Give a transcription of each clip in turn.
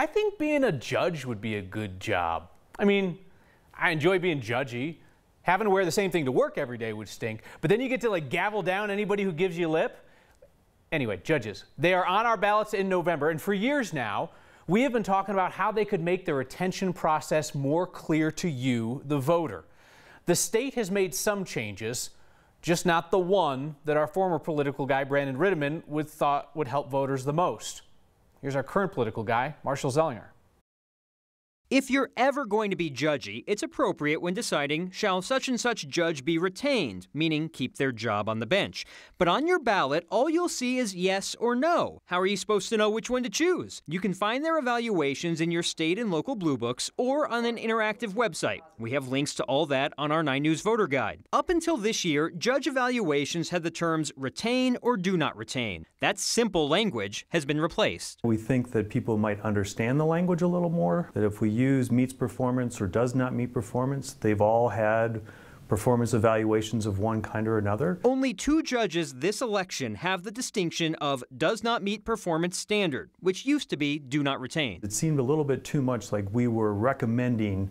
I think being a judge would be a good job. I mean, I enjoy being judgy. Having to wear the same thing to work every day would stink. But then you get to like gavel down anybody who gives you lip. Anyway, judges, they are on our ballots in November, and for years now, we have been talking about how they could make the retention process more clear to you, the voter. The state has made some changes, just not the one that our former political guy, Brandon Ritteman, thought would help voters the most. Here's our current political guy, Marshall Zellinger. If you're ever going to be judgy, it's appropriate when deciding, shall such and such judge be retained, meaning keep their job on the bench. But on your ballot, all you'll see is yes or no. How are you supposed to know which one to choose? You can find their evaluations in your state and local blue books or on an interactive website. We have links to all that on our 9 News Voter Guide. Up until this year, judge evaluations had the terms retain or do not retain. That simple language has been replaced. We think that people might understand the language a little more, that if we use meets performance or does not meet performance, they've all had performance evaluations of one kind or another. Only 2 judges this election have the distinction of does not meet performance standard, which used to be do not retain. It seemed a little bit too much like we were recommending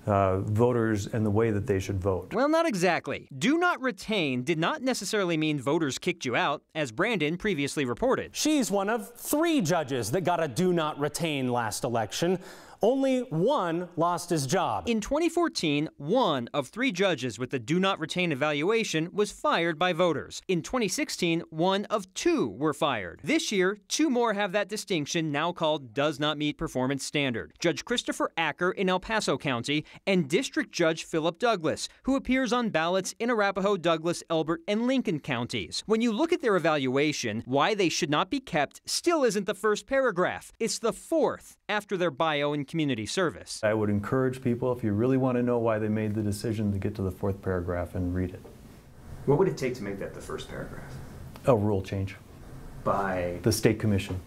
voters and the way that they should vote. Well, not exactly. Do not retain did not necessarily mean voters kicked you out, as Brandon previously reported. She's one of 3 judges that got a do not retain last election. Only 1 lost his job. In 2014, 1 of 3 judges with the do not retain evaluation was fired by voters. In 2016, 1 of 2 were fired. This year, 2 more have that distinction, now called does not meet performance standard. Judge Christopher Acker in El Paso County and District Judge Philip Douglas, who appears on ballots in Arapahoe, Douglas, Elbert, and Lincoln counties. When you look at their evaluation, why they should not be kept still isn't the first paragraph. It's the 4th after their bio and community service. I would encourage people, if you really want to know why they made the decision, to get to the 4th paragraph and read it. What would it take to make that the first paragraph? A rule change. By the State Commission.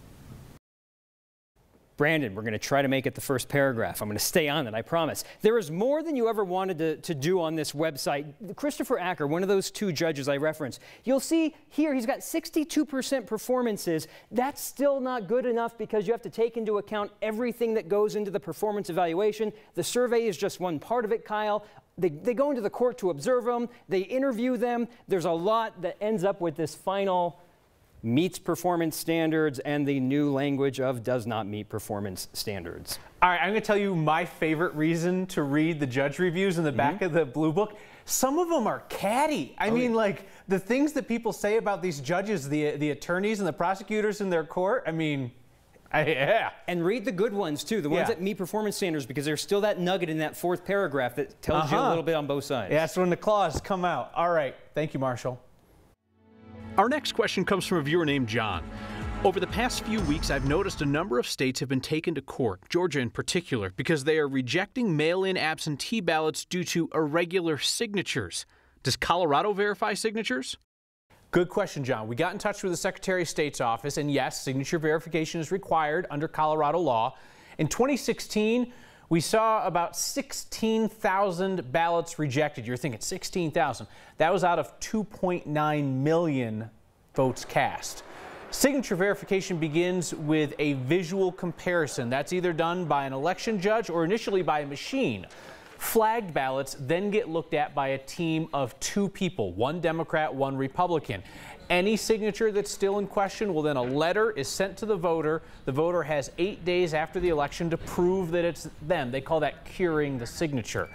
Brandon, we're going to try to make it the first paragraph. I'm going to stay on it, I promise. There is more than you ever wanted to do on this website. Christopher Acker, one of those 2 judges I referenced, you'll see here he's got 62% performances. That's still not good enough because you have to take into account everything that goes into the performance evaluation. The survey is just one part of it, Kyle. They go into the court to observe them. They interview them. There's a lot that ends up with this final meets performance standards and the new language of does not meet performance standards. All right, I'm going to tell you my favorite reason to read the judge reviews in the back of the blue book. Some of them are catty. I mean, like the things that people say about these judges, the attorneys and the prosecutors in their court. I mean, yeah. And read the good ones too, the ones that meet performance standards, because there's still that nugget in that 4th paragraph that tells you a little bit on both sides. Yeah, that's when the claws come out. All right, thank you, Marshall. Our next question comes from a viewer named John. Over the past few weeks, I've noticed a number of states have been taken to court, Georgia in particular, because they are rejecting mail-in absentee ballots due to irregular signatures. Does Colorado verify signatures? Good question, John. We got in touch with the Secretary of State's office, and yes, signature verification is required under Colorado law. In 2016, we saw about 16,000 ballots rejected. You're thinking 16,000. That was out of 2.9 million votes cast. Signature verification begins with a visual comparison. That's either done by an election judge or initially by a machine. Flagged ballots then get looked at by a team of 2 people, 1 Democrat, 1 Republican. Any signature that's still in question, well, then a letter is sent to the voter. The voter has 8 days after the election to prove that it's them. They call that curing the signature.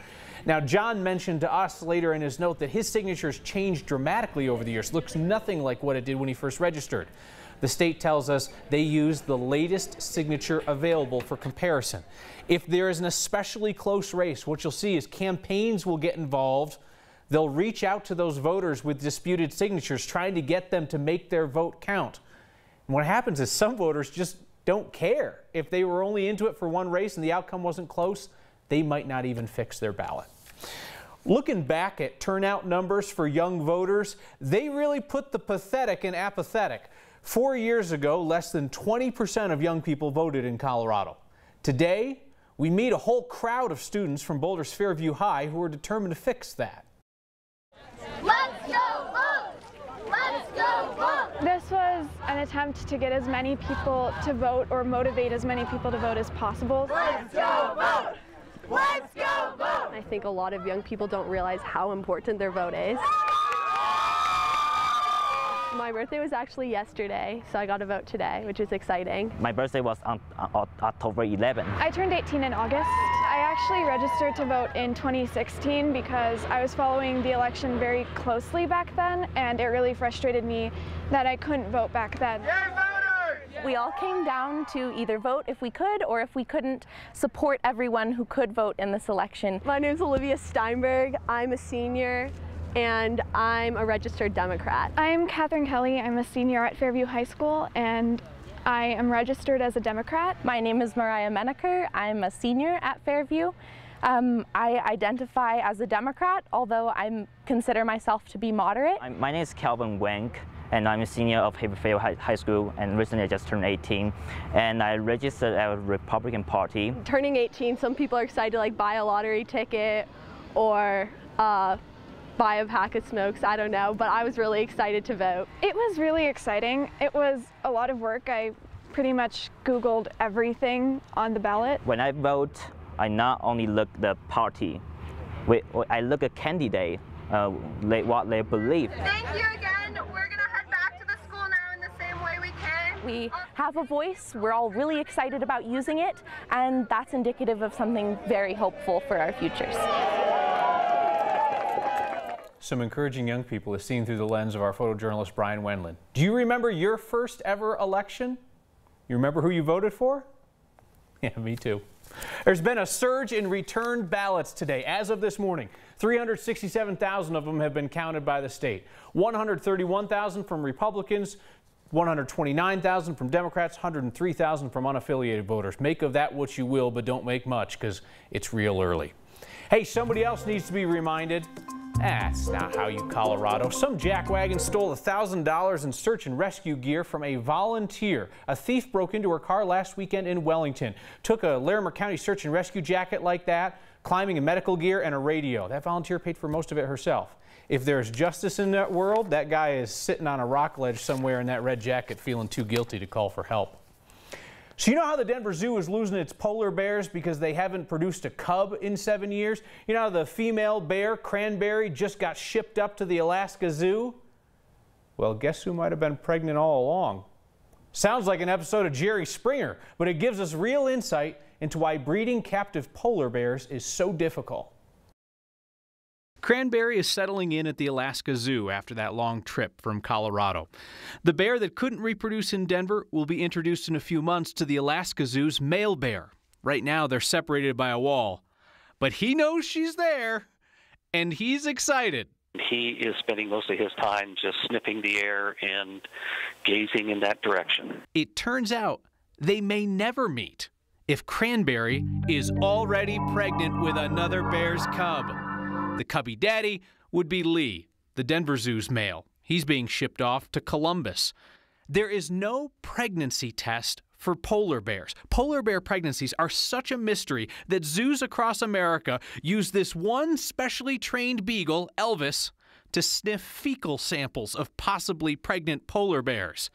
Now, John mentioned to us later in his note that his signature's changed dramatically over the years. Looks nothing like what it did when he first registered. The state tells us they use the latest signature available for comparison. If there is an especially close race, what you'll see is campaigns will get involved. They'll reach out to those voters with disputed signatures, trying to get them to make their vote count. And what happens is some voters just don't care. If they were only into it for one race and the outcome wasn't close, they might not even fix their ballot. Looking back at turnout numbers for young voters, they really put the pathetic in apathetic. 4 years ago, less than 20% of young people voted in Colorado. Today, we meet a whole crowd of students from Boulder's Fairview High who are determined to fix that. Let's go vote! Let's go vote! This was an attempt to get as many people to vote or motivate as many people to vote as possible. Let's go vote! Let's go vote! I think a lot of young people don't realize how important their vote is. My birthday was actually yesterday, so I got to vote today, which is exciting. My birthday was on October 11. I turned 18 in August. I actually registered to vote in 2016 because I was following the election very closely back then, and it really frustrated me that I couldn't vote back then. We all came down to either vote if we could, or if we couldn't, support everyone who could vote in this election. My name is Olivia Steinberg. I'm a senior, and I'm a registered Democrat. I'm Catherine Kelly. I'm a senior at Fairview High School, and I am registered as a Democrat. My name is Mariah Menaker. I'm a senior at Fairview. I identify as a Democrat, although I consider myself to be moderate. My name is Calvin Wank, and I'm a senior of Fairview High School, and recently I just turned 18. And I registered at the Republican Party. Turning 18, some people are excited to like buy a lottery ticket or buy a pack of smokes, I don't know, but I was really excited to vote. It was really exciting. It was a lot of work. I pretty much Googled everything on the ballot. When I vote, I not only look at the party, I look at candidate, what they believe. Thank you again. We're going to head back to the school now in the same way we came. We have a voice, we're all really excited about using it, and that's indicative of something very hopeful for our futures. Some encouraging young people is seen through the lens of our photojournalist Brian Wendland. Do you remember your first ever election? You remember who you voted for? Yeah, me too. There's been a surge in returned ballots today. As of this morning, 367,000 of them have been counted by the state. 131,000 from Republicans, 129,000 from Democrats, 103,000 from unaffiliated voters. Make of that what you will, but don't make much because it's real early. Hey, somebody else needs to be reminded. That's not how you Colorado. Some jackwagon stole $1,000 in search and rescue gear from a volunteer. A thief broke into her car last weekend in Wellington. Took a Larimer County search and rescue jacket like that, climbing and medical gear, and a radio. That volunteer paid for most of it herself. If there's justice in that world, that guy is sitting on a rock ledge somewhere in that red jacket feeling too guilty to call for help. So you know how the Denver Zoo is losing its polar bears because they haven't produced a cub in 7 years? You know how the female bear, Cranberry, just got shipped up to the Alaska Zoo? Well, guess who might have been pregnant all along? Sounds like an episode of Jerry Springer, but it gives us real insight into why breeding captive polar bears is so difficult. Cranberry is settling in at the Alaska Zoo after that long trip from Colorado. The bear that couldn't reproduce in Denver will be introduced in a few months to the Alaska Zoo's male bear. Right now, they're separated by a wall. But he knows she's there, and he's excited. He is spending most of his time just sniffing the air and gazing in that direction. It turns out they may never meet if Cranberry is already pregnant with another bear's cub. The cubby daddy would be Lee, the Denver Zoo's male. He's being shipped off to Columbus. There is no pregnancy test for polar bears. Polar bear pregnancies are such a mystery that zoos across America use this one specially trained beagle, Elvis, to sniff fecal samples of possibly pregnant polar bears.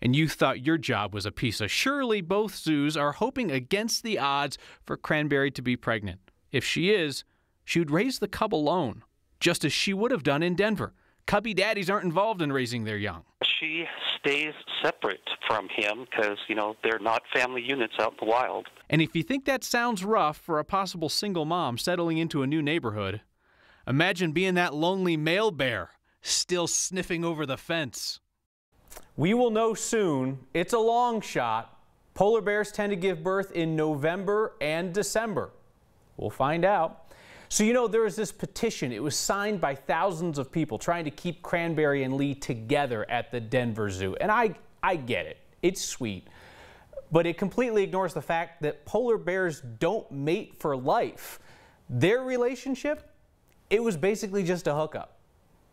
And you thought your job was a piece of surely both zoos are hoping against the odds for Cranberry to be pregnant. If she is, she would raise the cub alone, just as she would have done in Denver. Cubby daddies aren't involved in raising their young. She stays separate from him because, you know, they're not family units out in the wild. And if you think that sounds rough for a possible single mom settling into a new neighborhood, imagine being that lonely male bear still sniffing over the fence. We will know soon. It's a long shot. Polar bears tend to give birth in November and December. We'll find out. So, you know, there was this petition. It was signed by thousands of people trying to keep Cranberry and Lee together at the Denver Zoo. And I get it. It's sweet. But it completely ignores the fact that polar bears don't mate for life. Their relationship, it was basically just a hookup.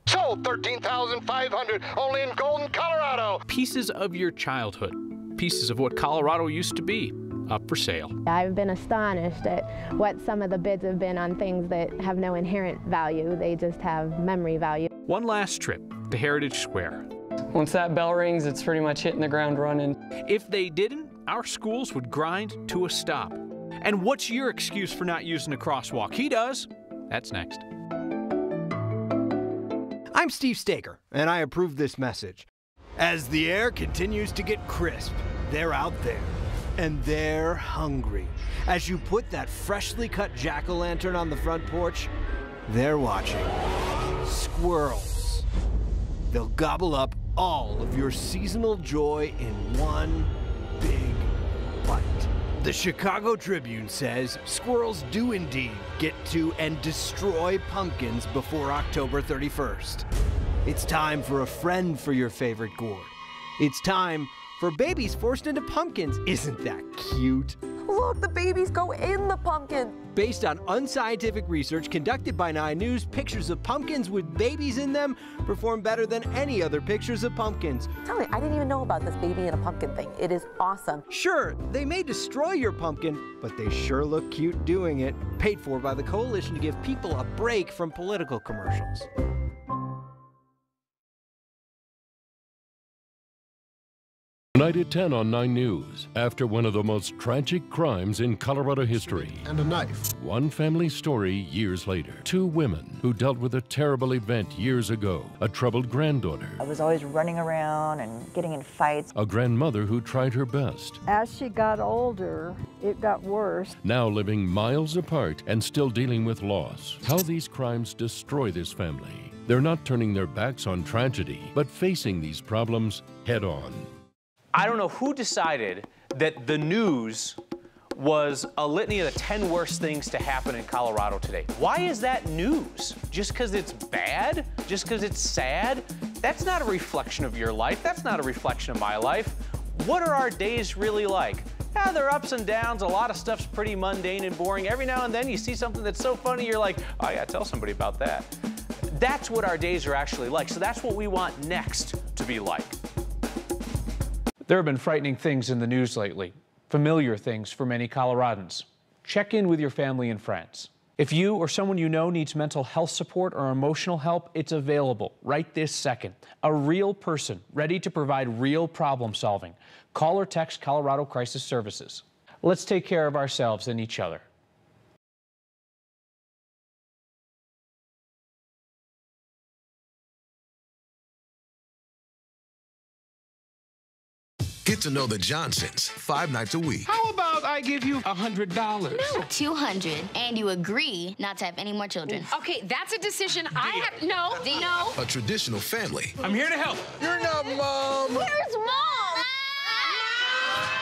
Sold $13,500 only in Golden, Colorado. Pieces of your childhood. Pieces of what Colorado used to be. Up for sale. I've been astonished at what some of the bids have been on things that have no inherent value. They just have memory value. One last trip to Heritage Square. Once that bell rings, it's pretty much hitting the ground running. If they didn't, our schools would grind to a stop. And what's your excuse for not using a crosswalk? He does. That's next. I'm Steve Staker, and I approve this message. As the air continues to get crisp, they're out there, and they're hungry. As you put that freshly cut jack-o'-lantern on the front porch, they're watching. Squirrels. They'll gobble up all of your seasonal joy in one big bite. The Chicago Tribune says squirrels do indeed get to and destroy pumpkins before October 31st. It's time for a friend for your favorite gourd. It's time for babies forced into pumpkins. Isn't that cute? Look, the babies go in the pumpkin. Based on unscientific research conducted by 9 News, pictures of pumpkins with babies in them perform better than any other pictures of pumpkins. Tell me, I didn't even know about this baby in a pumpkin thing. It is awesome. Sure, they may destroy your pumpkin, but they sure look cute doing it. Paid for by the Coalition to give people a break from political commercials. Tonight at 10 on 9 News, after one of the most tragic crimes in Colorado history. And a knife. One family story years later. 2 women who dealt with a terrible event years ago. A troubled granddaughter. I was always running around and getting in fights. A grandmother who tried her best. As she got older, it got worse. Now living miles apart and still dealing with loss. How these crimes destroy this family. They're not turning their backs on tragedy, but facing these problems head on. I don't know who decided that the news was a litany of the 10 worst things to happen in Colorado today. Why is that news? Just because it's bad? Just because it's sad? That's not a reflection of your life. That's not a reflection of my life. What are our days really like? Yeah, there are ups and downs. A lot of stuff's pretty mundane and boring. Every now and then you see something that's so funny, you're like, oh yeah, tell somebody about that. That's what our days are actually like. So that's what we want next to be like. There have been frightening things in the news lately, familiar things for many Coloradans. Check in with your family and friends. If you or someone you know needs mental health support or emotional help, it's available right this second. A real person ready to provide real problem solving. Call or text Colorado Crisis Services. Let's take care of ourselves and each other. Get to know the Johnsons 5 nights a week. How about I give you $100? No, 200. And you agree not to have any more children. Okay, that's a decision I have. No. A traditional family. I'm here to help. You're not Mom. Where's Mom?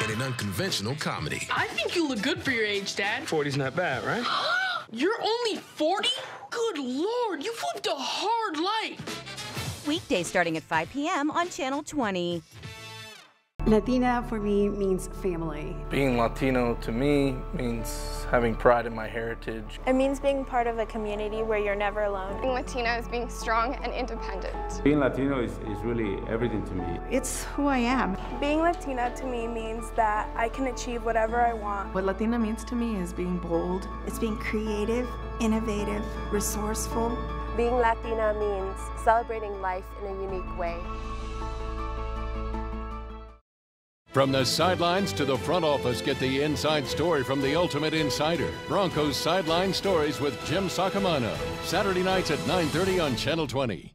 And an unconventional comedy. I think you look good for your age, Dad. 40's not bad, right? You're only 40? Good Lord, you've lived a hard life. Weekdays starting at 5 p.m. on Channel 20. Latina for me means family. Being Latino to me means having pride in my heritage. It means being part of a community where you're never alone. Being Latina is being strong and independent. Being Latino is really everything to me. It's who I am. Being Latina to me means that I can achieve whatever I want. What Latina means to me is being bold. It's being creative, innovative, resourceful. Being Latina means celebrating life in a unique way. From the sidelines to the front office, get the inside story from the ultimate insider. Broncos Sideline Stories with Jim Sacamano. Saturday nights at 9:30 on Channel 20.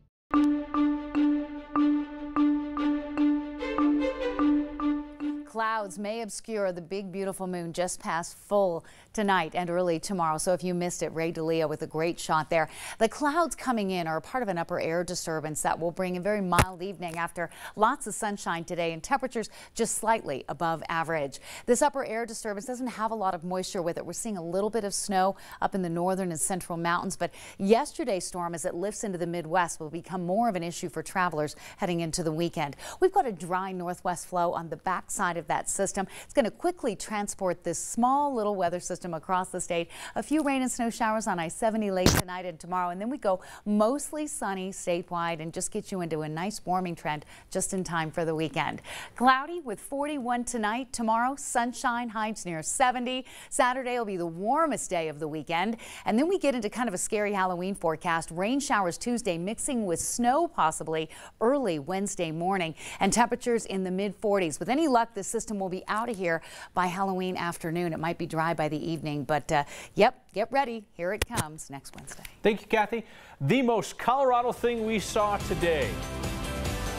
Clouds may obscure the big, beautiful moon just past full tonight and early tomorrow. So if you missed it, Ray DeLeo with a great shot there. The clouds coming in are part of an upper air disturbance that will bring a very mild evening after lots of sunshine today and temperatures just slightly above average. This upper air disturbance doesn't have a lot of moisture with it. We're seeing a little bit of snow up in the northern and central mountains, but yesterday's storm, as it lifts into the Midwest, will become more of an issue for travelers heading into the weekend. We've got a dry northwest flow on the backside of that system. It's going to quickly transport this small little weather system across the state. A few rain and snow showers on I-70 late tonight and tomorrow, and then we go mostly sunny statewide and just get you into a nice warming trend just in time for the weekend. Cloudy with 41 tonight. Tomorrow, sunshine, highs near 70. Saturday will be the warmest day of the weekend, and then we get into kind of a scary Halloween forecast. Rain showers Tuesday mixing with snow possibly early Wednesday morning, and temperatures in the mid-40s. With any luck, this system will be out of here by Halloween afternoon. It might be dry by the evening, but yep, get ready. Here it comes next Wednesday. Thank you, Kathy. The most Colorado thing we saw today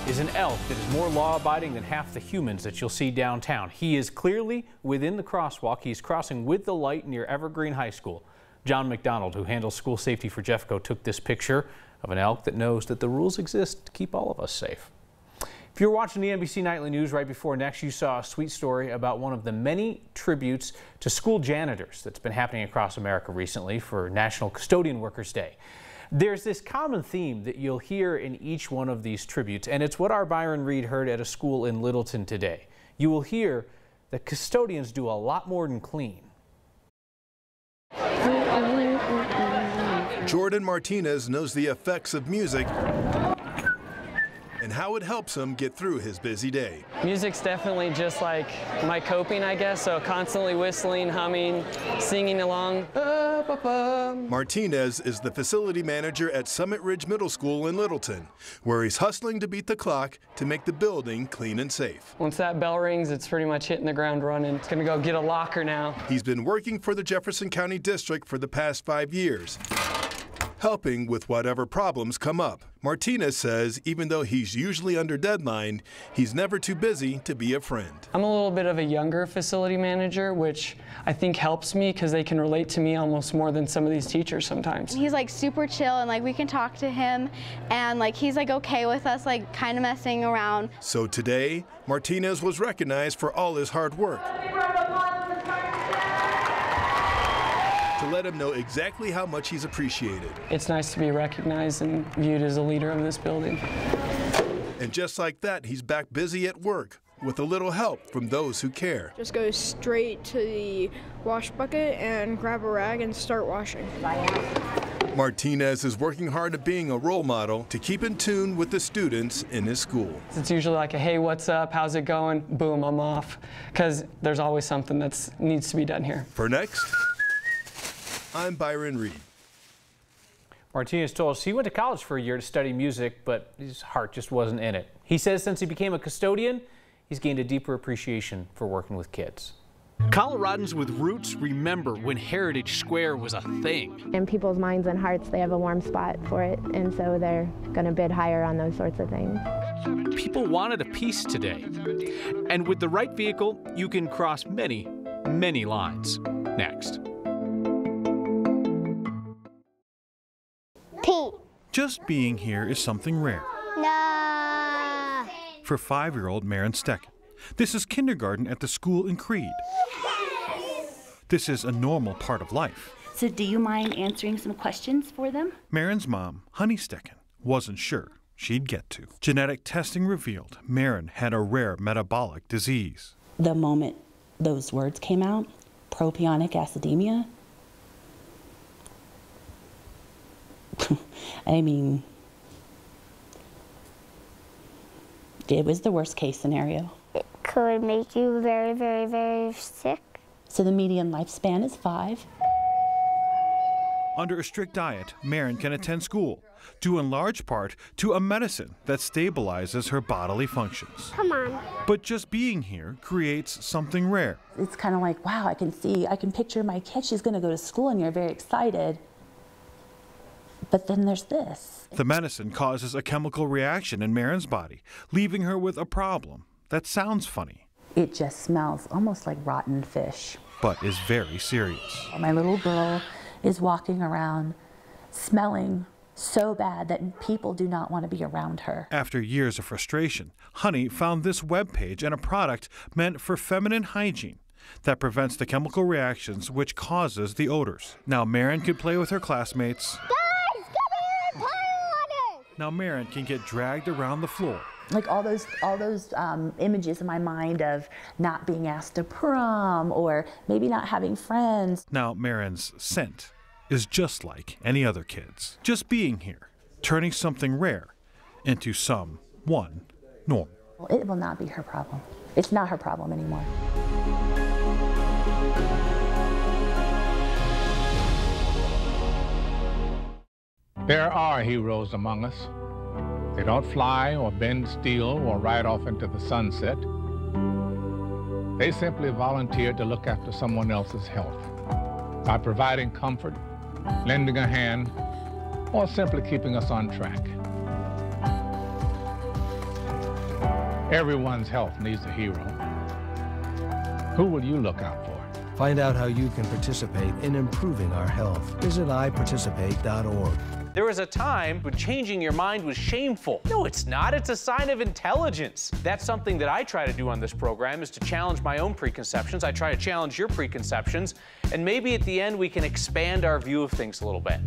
is an elk that is more law-abiding than half the humans that you'll see downtown. He is clearly within the crosswalk. He's crossing with the light near Evergreen High School. John McDonald, who handles school safety for Jeffco, took this picture of an elk that knows that the rules exist to keep all of us safe. If you're watching the NBC Nightly News right before next, you saw a sweet story about one of the many tributes to school janitors that's been happening across America recently for National Custodian Workers Day. There's this common theme that you'll hear in each one of these tributes, and it's what our Byron Reed heard at a school in Littleton today. You will hear that custodians do a lot more than clean. Jordan Martinez knows the effects of music and how it helps him get through his busy day. Music's definitely just like my coping, I guess, so constantly whistling, humming, singing along. Martinez is the facility manager at Summit Ridge Middle School in Littleton, where he's hustling to beat the clock to make the building clean and safe. Once that bell rings, it's pretty much hitting the ground running. It's gonna go get a locker now. He's been working for the Jefferson County District for the past 5 years, helping with whatever problems come up. Martinez says even though he's usually under deadline, he's never too busy to be a friend. I'm a little bit of a younger facility manager, which I think helps me because they can relate to me almost more than some of these teachers sometimes. He's like super chill, and like we can talk to him, and like he's like okay with us like kind of messing around. So today, Martinez was recognized for all his hard work, to let him know exactly how much he's appreciated. It's nice to be recognized and viewed as a leader of this building. And just like that, he's back busy at work with a little help from those who care. Just go straight to the wash bucket and grab a rag and start washing. Martinez is working hard at being a role model to keep in tune with the students in his school. It's usually like a, hey, what's up? How's it going? Boom, I'm off. Because there's always something that needs to be done here. For Next, I'm Byron Reed. Martinez told us he went to college for a year to study music, but his heart just wasn't in it. He says since he became a custodian, he's gained a deeper appreciation for working with kids. Coloradans with roots remember when Heritage Square was a thing. In people's minds and hearts, they have a warm spot for it, and so they're going to bid higher on those sorts of things. People wanted a piece today. And with the right vehicle, you can cross many, many lines. Next. Just being here is something rare. No. For 5-year-old Marin Stecken. This is kindergarten at the school in Creed. This is a normal part of life. So do you mind answering some questions for them? Marin's mom, Honey Stecken, wasn't sure she'd get to. Genetic testing revealed Marin had a rare metabolic disease. The moment those words came out, propionic acidemia, I mean, it was the worst case scenario. It could make you very, very, very sick. So the median lifespan is 5. Under a strict diet, Marin can attend school, due in large part to a medicine that stabilizes her bodily functions. Come on. But just being here creates something rare. It's kind of like, wow, I can picture my kid, she's going to go to school and you're very excited. But then there's this. The medicine causes a chemical reaction in Marin's body, leaving her with a problem that sounds funny. It just smells almost like rotten fish. But is very serious. My little girl is walking around smelling so bad that people do not want to be around her. After years of frustration, Honey found this webpage and a product meant for feminine hygiene that prevents the chemical reactions which causes the odors. Now Marin can play with her classmates. Guys, come here and play on it! Now Marin can get dragged around the floor Like all those images in my mind of not being asked to prom or maybe not having friends. Now, Marin's scent is just like any other kid's. Just being here, turning something rare into someone normal. It will not be her problem. It's not her problem anymore. There are heroes among us. They don't fly or bend steel or ride off into the sunset. They simply volunteer to look after someone else's health by providing comfort, lending a hand, or simply keeping us on track. Everyone's health needs a hero. Who will you look out for? Find out how you can participate in improving our health. Visit iparticipate.org. There was a time when changing your mind was shameful. No, it's not. It's a sign of intelligence. That's something that I try to do on this program, is to challenge my own preconceptions. I try to challenge your preconceptions, and maybe at the end we can expand our view of things a little bit.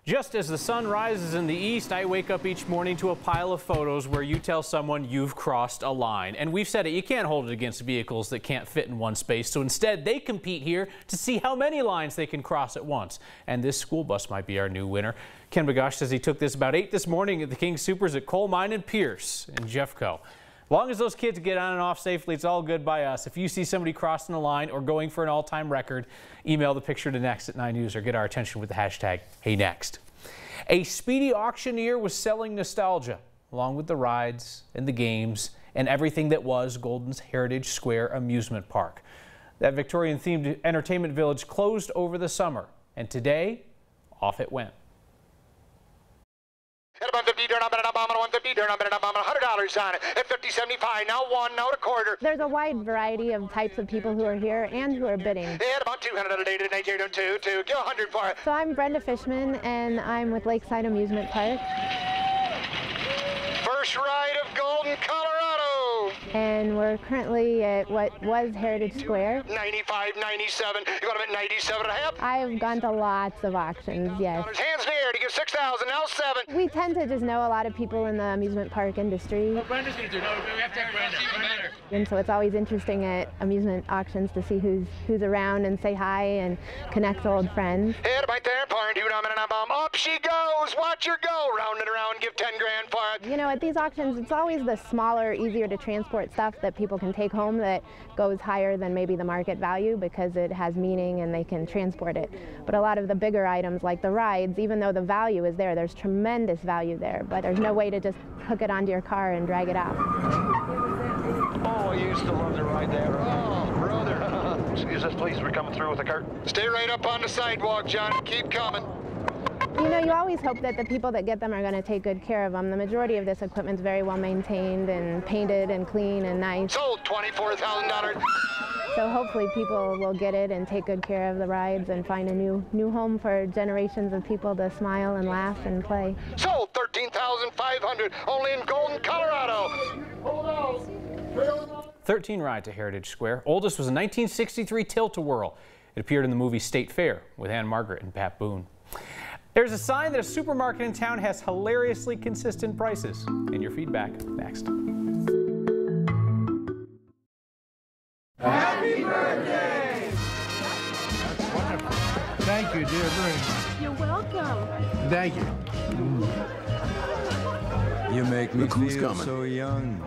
Just as the sun rises in the east, I wake up each morning to a pile of photos where you tell someone you've crossed a line. And we've said it, you can't hold it against vehicles that can't fit in one space. So instead, they compete here to see how many lines they can cross at once. And this school bus might be our new winner. Ken Bagosh says he took this about 8 this morning at the King Supers at Coal Mine and Pierce in Jeffco. As long as those kids get on and off safely, it's all good by us. If you see somebody crossing the line or going for an all-time record, email the picture to next@9news or get our attention with the hashtag #HeyNext. A speedy auctioneer was selling nostalgia, along with the rides and the games and everything that was Golden's Heritage Square Amusement Park. That Victorian-themed entertainment village closed over the summer, and today, off it went. $100 on it. At $50.75, now one, now a quarter. There's a wide variety of types of people who are here and who are bidding. They had about 200 a day tonight, give 100 for it. So I'm Brenda Fishman, and I'm with Lakeside Amusement Park. First ride of Golden, Colorado. And we're currently at what was Heritage Square. 95, 97, you got them at 97 and a half? I've gone to lots of auctions, yes. Hands in the air to get 6,000, now 7. We tend to just know a lot of people in the amusement park industry. What Brenda's going to do? No, we have to have Brenda. And so it's always interesting at amusement auctions to see who's around and say hi and connect old friends. Head right there, up she goes, watch her go, round and around, give 10 grand for it. You know, at these auctions, it's always the smaller, easier to transport stuff that people can take home that goes higher than maybe the market value because it has meaning and they can transport it. But a lot of the bigger items like the rides, even though the value is there, there's tremendous value there, but there's no way to just hook it onto your car and drag it out. Oh, I used to love to ride there. Oh, brother. Excuse us, please, we're coming through with a cart. Stay right up on the sidewalk, John. Keep coming. You know, you always hope that the people that get them are going to take good care of them. The majority of this equipment is very well maintained and painted and clean and nice. Sold $24,000. So hopefully people will get it and take good care of the rides and find a new home for generations of people to smile and laugh and play. Sold $13,500 only in Golden, Colorado. Hold on. 13 rides to Heritage Square. Oldest was a 1963 Tilt-A-Whirl. It appeared in the movie State Fair with Ann Margaret and Pat Boone. There's a sign that a supermarket in town has hilariously consistent prices. And your feedback next. Happy birthday! That's wonderful. Thank you, dear, very much. You're welcome. Thank you. You make me feel so young.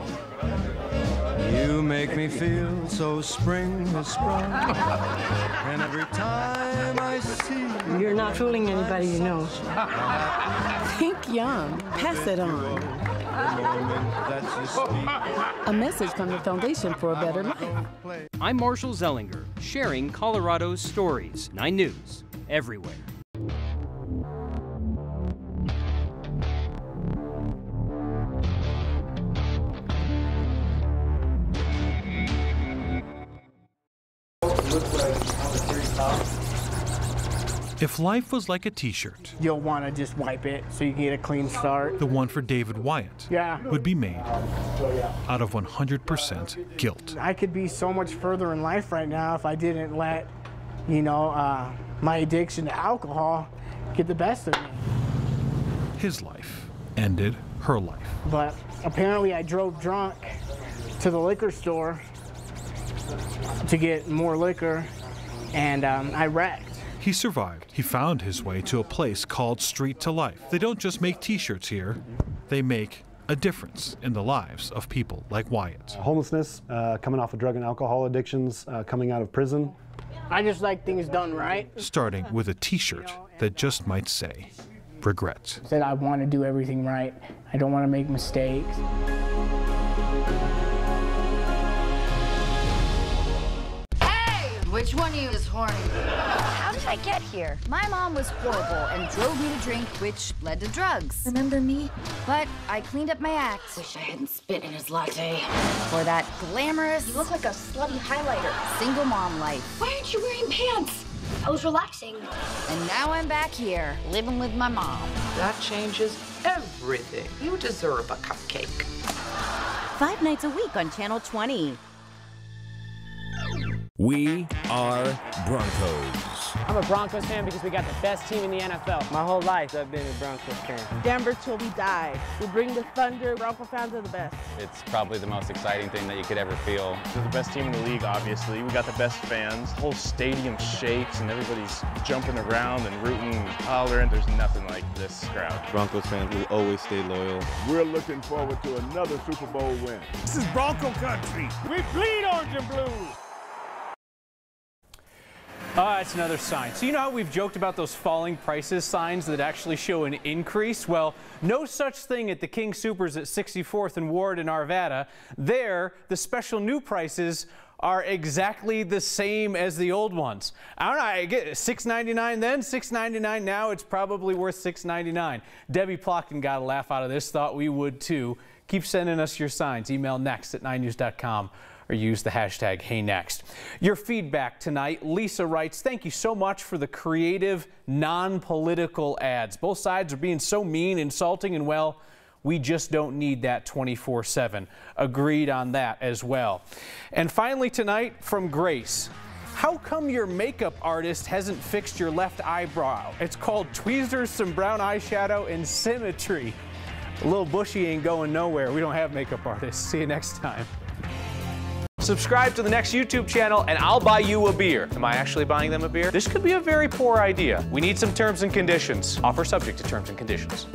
You make me feel so spring has sprung. And every time I see you, you're not fooling anybody you know. Think young. Pass it on. A message from the Foundation for a Better Life. I'm Marshall Zellinger, sharing Colorado's stories. 9 News, everywhere. If life was like a t-shirt, you'll want to just wipe it so you get a clean start. The one for David Wyatt would be made out of 100% guilt. I could be so much further in life right now if I didn't let, my addiction to alcohol get the best of me. His life ended her life. But apparently I drove drunk to the liquor store to get more liquor, and I wrecked. He survived. He found his way to a place called Street to Life. They don't just make t-shirts here, they make a difference in the lives of people like Wyatt. Homelessness, coming off of drug and alcohol addictions, coming out of prison. I just like things done right. Starting with a t-shirt that just might say, regret. Said I want to do everything right. I don't want to make mistakes. Which one of you is horny? How did I get here? My mom was horrible and drove me to drink, which led to drugs. Remember me? But I cleaned up my act. Wish I hadn't spit in his latte. For that glamorous... You look like a slutty highlighter. Single mom life. Why aren't you wearing pants? I was relaxing. And now I'm back here, living with my mom. That changes everything. You deserve a cupcake. 5 nights a week on Channel 20. We are Broncos. I'm a Broncos fan because we got the best team in the NFL. My whole life I've been a Broncos fan. Denver till we die. We bring the thunder. Bronco fans are the best. It's probably the most exciting thing that you could ever feel. They're the best team in the league, obviously. We got the best fans. The whole stadium shakes and everybody's jumping around and rooting and hollering. There's nothing like this crowd. Broncos fans will always stay loyal. We're looking forward to another Super Bowl win. This is Bronco country. We bleed orange and blue. That's another sign. So you know how we've joked about those falling prices signs that actually show an increase? Well, no such thing at the King Soopers at 64th and Ward in Arvada. There, the special new prices are exactly the same as the old ones. I don't know, I get $6.99 then, $6.99 now, it's probably worth $6.99. Debbie Plockton got a laugh out of this, thought we would too. Keep sending us your signs. Email next@9news.com. or use the hashtag HeyNext. Your feedback tonight, Lisa writes, thank you so much for the creative, non-political ads. Both sides are being so mean, insulting, and well, we just don't need that 24/7. Agreed on that as well. And finally tonight, from Grace, how come your makeup artist hasn't fixed your left eyebrow? It's called tweezers, some brown eyeshadow, and symmetry. A little bushy ain't going nowhere. We don't have makeup artists. See you next time. Subscribe to the Next YouTube channel and I'll buy you a beer. Am I actually buying them a beer? This could be a very poor idea. We need some terms and conditions. Offer subject to terms and conditions.